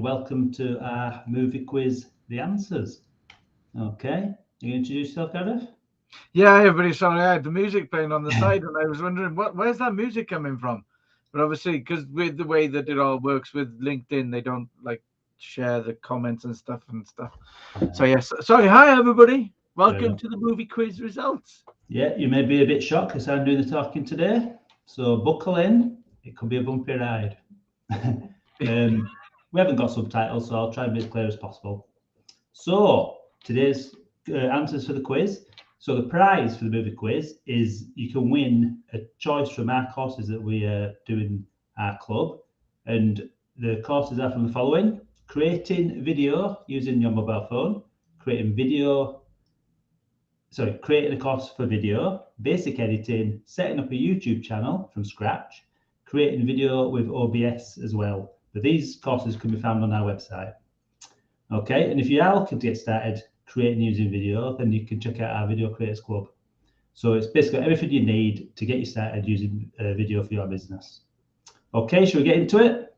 welcome to our movie quiz, The Answers. Okay, you introduce yourself, Gareth? Yeah, everybody. Sorry, I had the music playing on the side, and I was wondering where's that music coming from. But obviously, because with the way that it all works with LinkedIn, they don't like share the comments and stuff. So yes, sorry. Hi, everybody. Welcome to the movie quiz results. Yeah, you may be a bit shocked because I'm doing the talking today. So buckle in. It could be a bumpy ride. We haven't got subtitles, so I'll try and be as clear as possible. So today's answers for the quiz. So the prize for the movie quiz is you can win a choice from our courses that we do in our club. And the courses are from the following: creating video using your mobile phone, creating a course for video, basic editing, setting up a YouTube channel from scratch, creating video with OBS as well. But these courses can be found on our website. Okay, and if you are looking to get started creating using video, then you can check out our Video Creators Club. So it's basically everything you need to get you started using video for your business. Okay, should we get into it?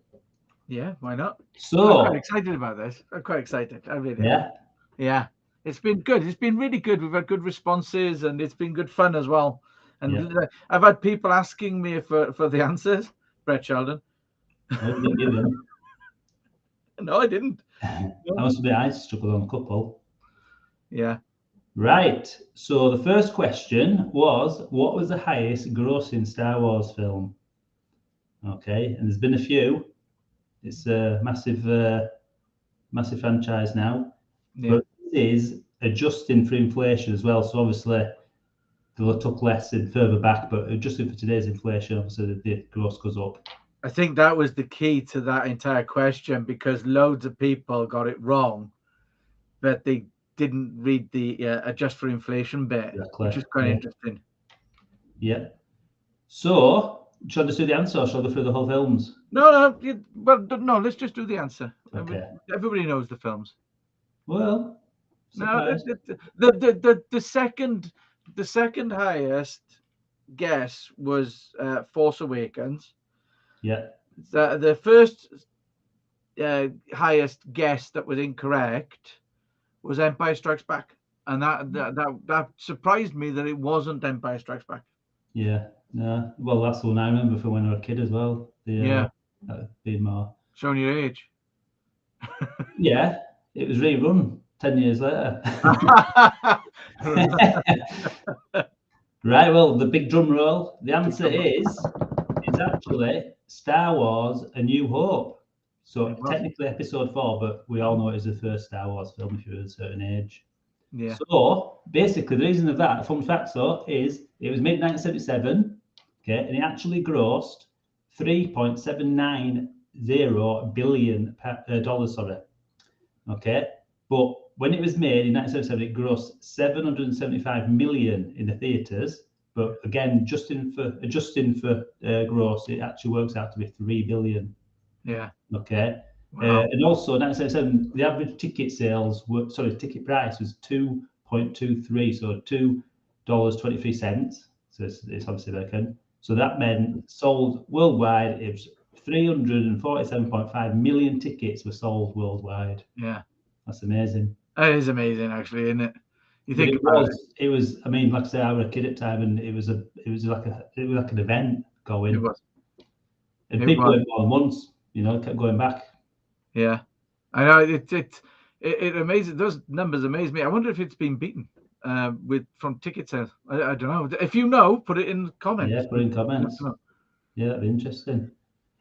Yeah, why not? So I'm quite excited about this. I'm quite excited. I really am. Yeah. It's been good. It's been really good. We've had good responses, and it's been good fun as well. And I've had people asking me for the answers. Brett Sheldon. No, you didn't give them. No, I didn't. I must admit, I struggled on a couple. Yeah. Right. So the first question was, what was the highest grossing Star Wars film? Okay, and there's been a few. It's a massive franchise now. Yeah. But it is adjusting for inflation as well. So obviously they'll took less in further back, but adjusting for today's inflation, obviously the gross goes up. I think that was the key to that entire question, because loads of people got it wrong, but they didn't read the adjust for inflation bit, which is quite interesting. Yeah. So, should I just do the answer, or should I go through the whole films? No, let's just do the answer. Okay. Everybody knows the films. Well, no, the second highest guess was Force Awakens. Yeah. The first highest guess that was incorrect was Empire Strikes Back, and that surprised me that it wasn't Empire Strikes Back. Yeah. No. Well, that's the one I remember from when I was a kid as well. Being more showing your age. Yeah, it was rerun 10 years later. Right, well, the big drum roll. The answer is actually Star Wars: A New Hope. So technically Episode 4, but we all know it is the first Star Wars film if you're a certain age. Yeah. So basically, the reason of that, fun fact, though, is it was made in 1977, okay, and it actually grossed $3.790 billion dollars. Sorry, okay, but when it was made in 1977, it grossed 775 million in the theaters. But again, adjusting for gross, it actually works out to be 3 billion. Yeah. Okay. Wow. And also, 1977, the average ticket price was 2.23, so $2.23. So it's obviously vacant. So that meant sold worldwide. It was 347.5 million tickets were sold worldwide. Yeah, that's amazing. That is amazing, actually, isn't it? You think it was. I mean, like I say, I was a kid at the time, and it was like an event going. It was. And people went more than once. Kept going back. Yeah, I know it amazes. Those numbers amaze me. I wonder if it's been beaten from ticket sales. I don't know. If you know, put it in comments. Yeah, put it in comments. Yeah, that'd be interesting.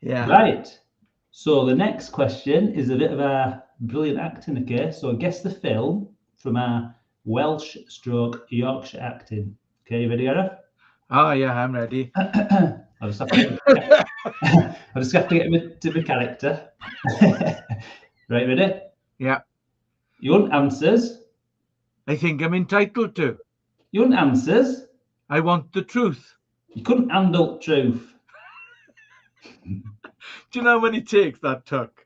Yeah. Right. So the next question is a bit of a brilliant acting. Okay, so guess the film from our Welsh/Yorkshire acting. Okay, you ready, Gareth? Oh yeah, I'm ready. I just have to get to the character. Right, ready? Yeah. You want answers? I think I'm entitled to. You want answers? I want the truth. You couldn't handle truth. Do you know how many takes that took?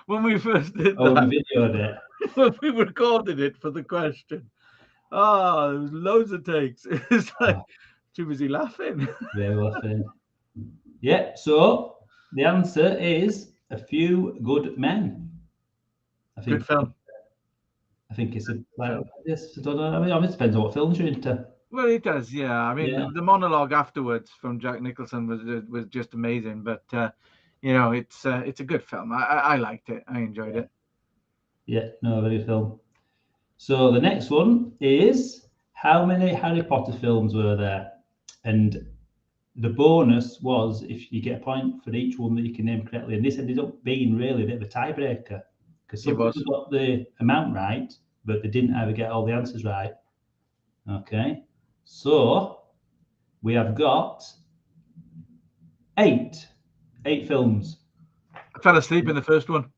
When we first did that. We videoed it. When we recorded it for the question. Oh, there was loads of takes. It's like too busy laughing. Yeah, laughing. Yeah, so the answer is A Few Good Men. I think Good film. I think it's yes. I don't know. I mean, it depends on what films you're into. Well, it does, yeah. I mean, Yeah. the monologue afterwards from Jack Nicholson was just amazing. But it's a good film. I liked it. I enjoyed it. Yeah, no, very good film. So the next one is, how many Harry Potter films were there? And the bonus was if you get a point for each one that you can name correctly. And this ended up being really a bit of a tiebreaker because some people got the amount right, but they didn't ever get all the answers right. Okay, so we have got eight films. I fell asleep in the first one.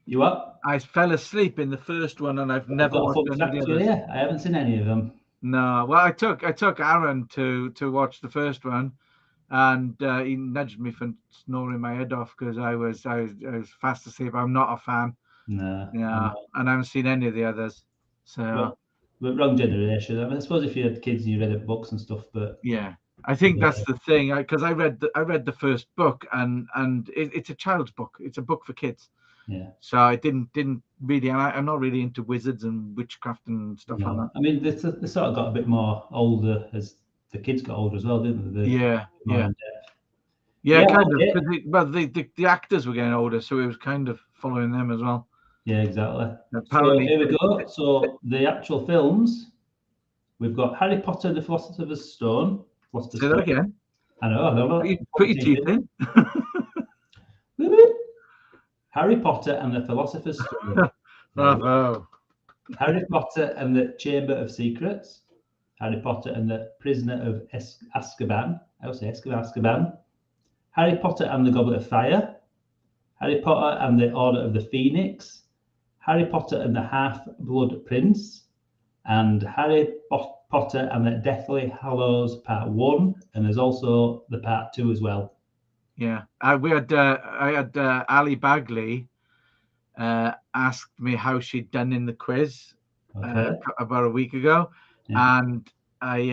You what? I fell asleep in the first one, and I've never watched any of the others. Yeah, I haven't seen any of them. No, well, I took Aaron to watch the first one, and he nudged me for snoring my head off because I was fast asleep. I'm not a fan. No. Yeah, and I haven't seen any of the others. So, but wrong generation. I mean, I suppose if you had kids and you read books and stuff, but yeah, I think that's the thing. Because I read the first book, and it's a child's book. It's a book for kids. Yeah. So I didn't really. I'm not really into wizards and witchcraft and stuff like that. I mean, they sort of got a bit more older as the kids got older as well, didn't they? Yeah. Kind of. The actors were getting older, so it was kind of following them as well. Yeah, exactly. Apparently, so here we go. So the actual films, we've got Harry Potter and the Philosopher's Stone. Say that again. I know. Put your teeth in. Harry Potter and the Philosopher's Stone. Bravo. Harry Potter and the Chamber of Secrets. Harry Potter and the Prisoner of Azkaban. I would say Azkaban. Harry Potter and the Goblet of Fire. Harry Potter and the Order of the Phoenix. Harry Potter and the Half-Blood Prince. And Harry Potter and the Deathly Hallows Part 1. And there's also the Part 2 as well. Yeah, I had Ali Bagley asked me how she'd done in the quiz about a week ago, and I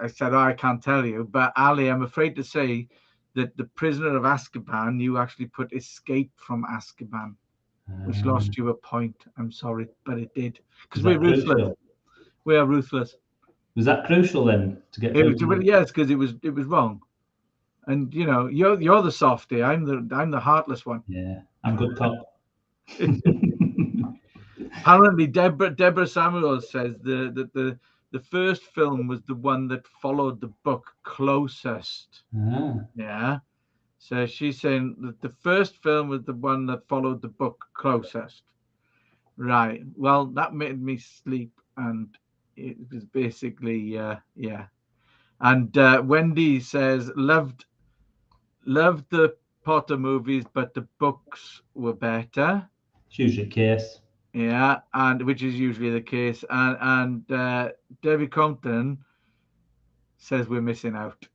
said, I can't tell you, but Ali, I'm afraid to say that the Prisoner of Azkaban, you actually put Escape from Azkaban, which lost you a point. I'm sorry, but it did, because we're ruthless. Crucial? We are ruthless. Was that crucial then to get? Yes, because it was wrong. And you're the softy. I'm the heartless one. Yeah, I'm good cop. Apparently, Deborah Samuels says the first film was the one that followed the book closest. Yeah. So she's saying that the first film was the one that followed the book closest. Right. Well, that made me sleep, and it was basically yeah. And Wendy says loved the Potter movies, but the books were better. It's usually the case. Yeah, and which is usually the case. And Debbie Compton says we're missing out.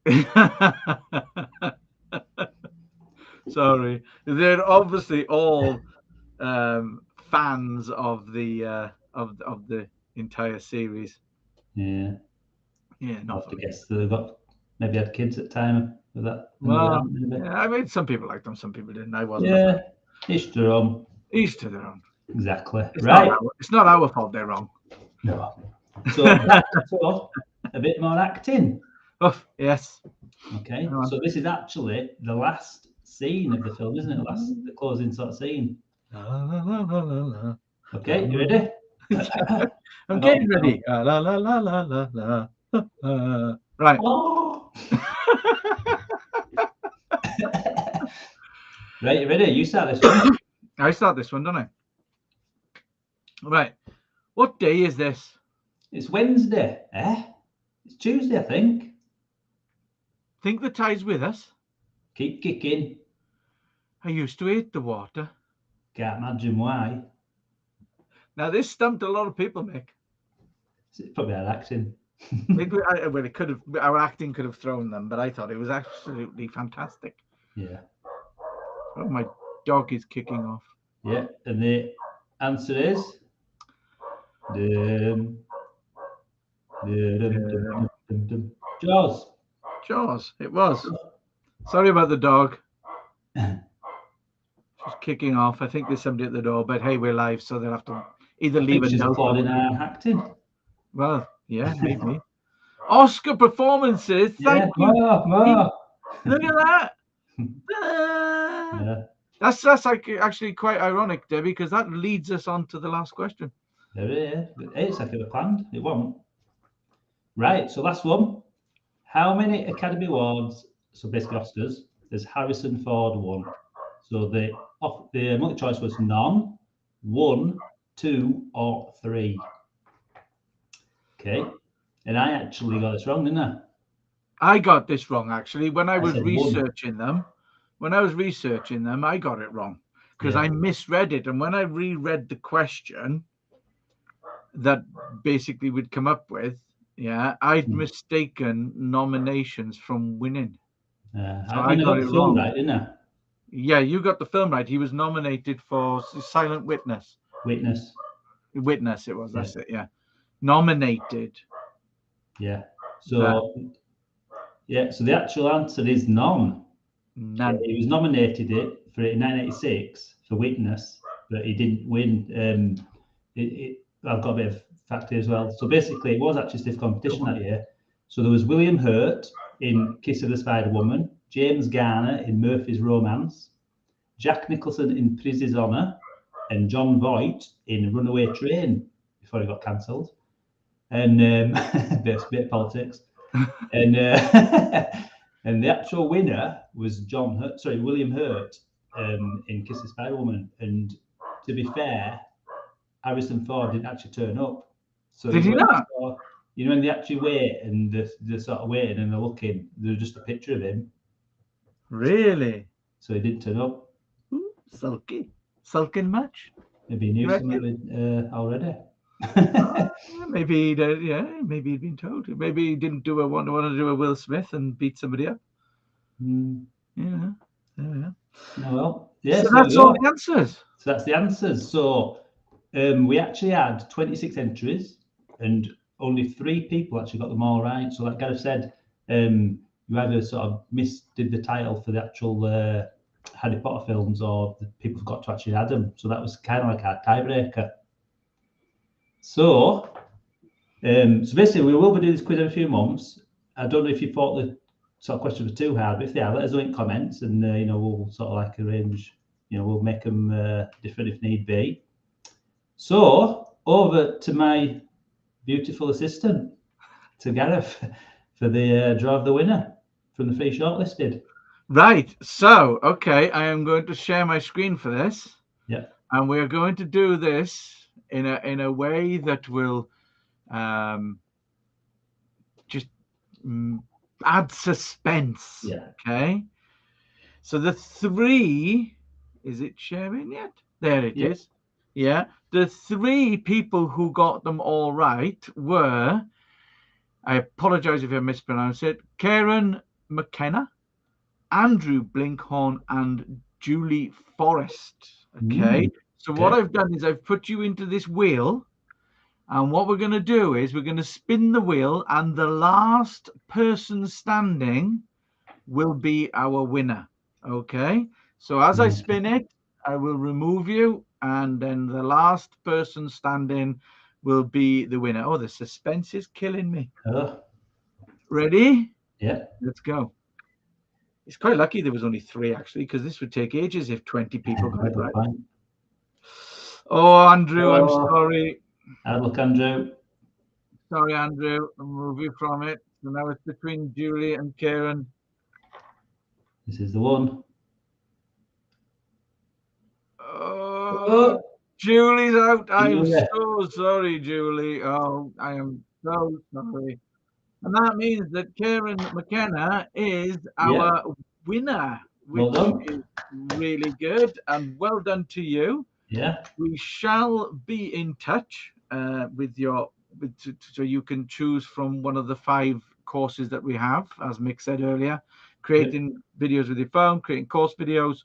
Sorry, they're obviously all fans of the entire series. Yeah. Yeah, not I guess they've got maybe had kids at the time with that. Well, yeah, I mean, some people liked them, some people didn't. I wasn't. Yeah, each to their own. Each to their own. Exactly. It's not our fault they're wrong. No. So, a bit more acting. Oh, yes. Okay. So this is actually the last scene of the film, isn't it? The closing sort of scene. Okay, you ready? I'm getting ready. La la la la la la. Right. Right, you ready? You start this one. I start this one, don't I? Right. What day is this? It's Wednesday. It's Tuesday, I think. Think the tide's with us? Keep kicking. I used to hate the water. Can't imagine why. Now, this stumped a lot of people, Mick. It's probably our acting. Our acting could have thrown them, but I thought it was absolutely fantastic. Yeah. Oh, my dog is kicking off. Yeah, and the answer is Jaws. Jaws, it was. Sorry about the dog. Just kicking off. I think there's somebody at the door, but hey, we're live, so they'll have to either I leave think a she's note. applauding our acting. Well, yeah, maybe. Oscar performances. Thank you. More. Look at that. Yeah, That's like actually quite ironic, Debbie, because that leads us on to the last question. there it is. It's like it was planned. It won't. Right, so last one. How many Academy Awards, so basically Oscars, has Harrison Ford won? So the multiple choice was none, 1, 2, or 3. Okay, and I actually got this wrong, didn't I? I got this wrong actually when I was said researching them. When I was researching them, I got it wrong because I misread it. And when I reread the question that basically would come up with, I'd mistaken nominations from winning. So I got the film right, didn't I? Yeah, you got the film right. He was nominated for Silent Witness. Witness, it was. That's it. Yeah, nominated. Yeah. So so the actual answer is none. None. He was nominated for it in 1986 for Witness, but he didn't win. I've got a bit of fact here as well. So basically, it was actually stiff competition that year. So there was William Hurt in Kiss of the Spider Woman, James Garner in Murphy's Romance, Jack Nicholson in Prisoner's Honour, and John Voight in Runaway Train before he got cancelled. And bit of politics. And and the actual winner was William Hurt in Kiss of the Spider Woman. And to be fair, Harrison Ford didn't actually turn up. So did he not? You know, when they actually wait and they're sort of waiting and they're looking, there's just a picture of him. Really? So he didn't turn up. Ooh, sulking much. Maybe he knew something already. Maybe maybe he'd been told. Maybe he didn't want to do a Will Smith and beat somebody up. Yeah. Oh, well, yeah. So that's all the answers. So that's the answers. So we actually had 26 entries, and only 3 people actually got them all right. So like Gareth said, you either sort of did the title for the actual Harry Potter films, or the people forgot to actually add them. So that was kind of like our tiebreaker. So, so basically, we will be doing this quiz every few months. I don't know if you thought the sort of questions were too hard, but if they are, let us know in comments, and we'll sort of like arrange. We'll make them different if need be. So over to my beautiful assistant, to Gareth, for the draw of the winner from the 3 shortlisted. Right. So, okay, I am going to share my screen for this. Yeah. And we're going to do this in a way that will just add suspense. Yeah. Okay. So the 3, is it sharing yet? There it is. Yeah. The 3 people who got them all right were, I apologize if I mispronounce it, Karen McKenna, Andrew Blinkhorn, and Julie Forrest. Okay. So what I've done is I've put you into this wheel, and what we're going to do is we're going to spin the wheel, and the last person standing will be our winner. Okay. So as I spin it, I will remove you, and then the last person standing will be the winner. Oh, the suspense is killing me. Ready? Yeah. Let's go. It's quite lucky there was only 3 actually, because this would take ages if 20 people got it right. Oh, Andrew, I'm sorry. Look, Andrew. Sorry, Andrew. I'll move you from it. So now it's between Julie and Karen. This is the one. Julie's out. I'm so sorry, Julie. Oh, I am so sorry. And that means that Karen McKenna is our winner, which is really good. And well done to you. Yeah. We shall be in touch with so you can choose from one of the 5 courses that we have, as Mick said earlier, creating videos with your phone, creating course videos,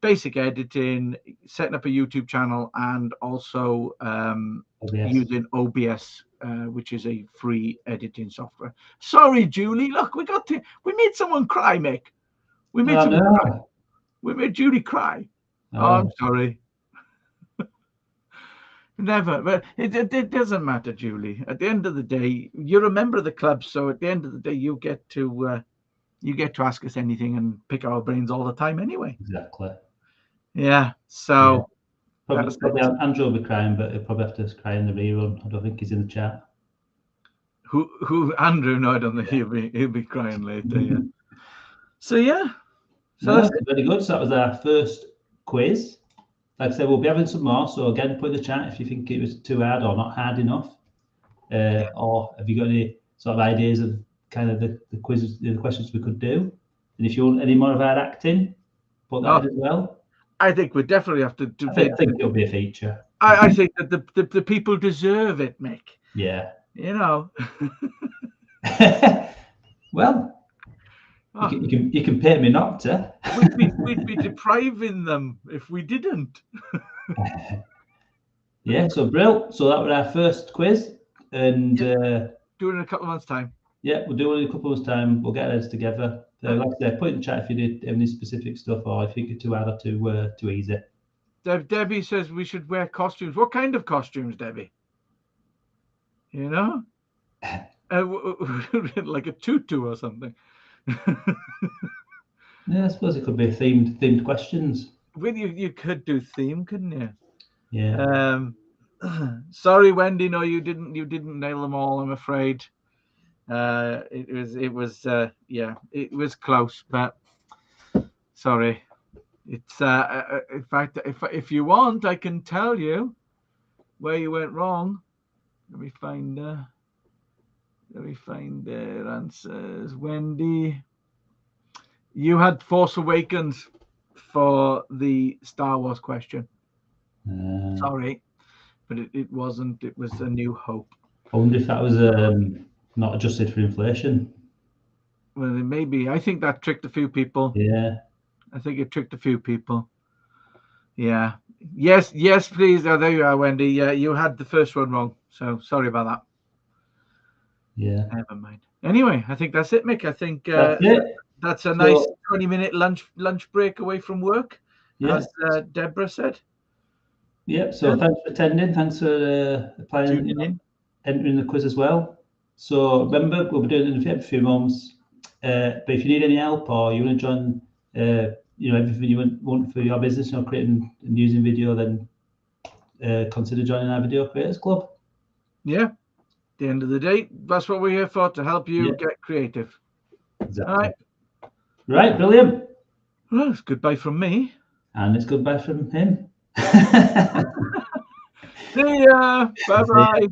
basic editing, setting up a YouTube channel, and also using OBS, which is a free editing software. Sorry, Julie. Look, we made someone cry, Mick. We made Julie cry. Oh, I'm sorry. Never, but it doesn't matter, Julie. At the end of the day, you're a member of the club, so at the end of the day, you get to ask us anything and pick our brains all the time, anyway. Exactly. Yeah. So probably Andrew will be crying, but he'll probably have to cry in the rerun. I don't think he's in the chat. Who Andrew? No, I don't think he'll be crying later. Yeah. So yeah. So that's very good. So that was our first quiz. Like I said, we'll be having some more. So again, put in the chat if you think it was too hard or not hard enough, or have you got any sort of ideas of kind of the quizzes, the questions we could do? And if you want any more of our acting, put that in as well. I think we definitely have to do. I think it'll be a feature. I think that the people deserve it, Mick. Yeah. You know. Well. You can pay me not to. we'd be depriving them if we didn't. Yeah, so brilliant. So that was our first quiz, and do it in a couple of months' time. Yeah, we'll do it in a couple of months' time. We'll get our heads together. Like I said, put in the chat if you did any specific stuff or if you think it's too hard or too easy. Debbie says we should wear costumes. What kind of costumes, Debbie? You know, like a tutu or something. Yeah, I suppose it could be themed questions. Well, you could do theme, couldn't you? Yeah. Sorry, Wendy. No, you didn't nail them all, I'm afraid. It was close, but sorry. It's in fact, if you want, I can tell you where you went wrong. Let me find their answers. Wendy, you had Force Awakens for the Star Wars question. Sorry, but it wasn't. It was A New Hope. I wonder if that was not adjusted for inflation. Well, it may be. I think that tricked a few people. Yeah. I think it tricked a few people. Yeah. Yes, please. Oh, there you are, Wendy. Yeah, you had the first one wrong. So sorry about that. Yeah. Never mind. Anyway, I think that's it, Mick. I think that's a nice 20-minute lunch break away from work, as Deborah said. Yep. So thanks for attending. Thanks for entering the quiz as well. So remember, we'll be doing it in a few months. But if you need any help or you want to join, everything you want for your business, creating and using video, then consider joining our Video Creators Club. Yeah. At the end of the day, that's what we're here for, to help you get creative. Exactly. All right. Right, brilliant. Well, it's goodbye from me. And it's goodbye from him. See ya. Bye-bye.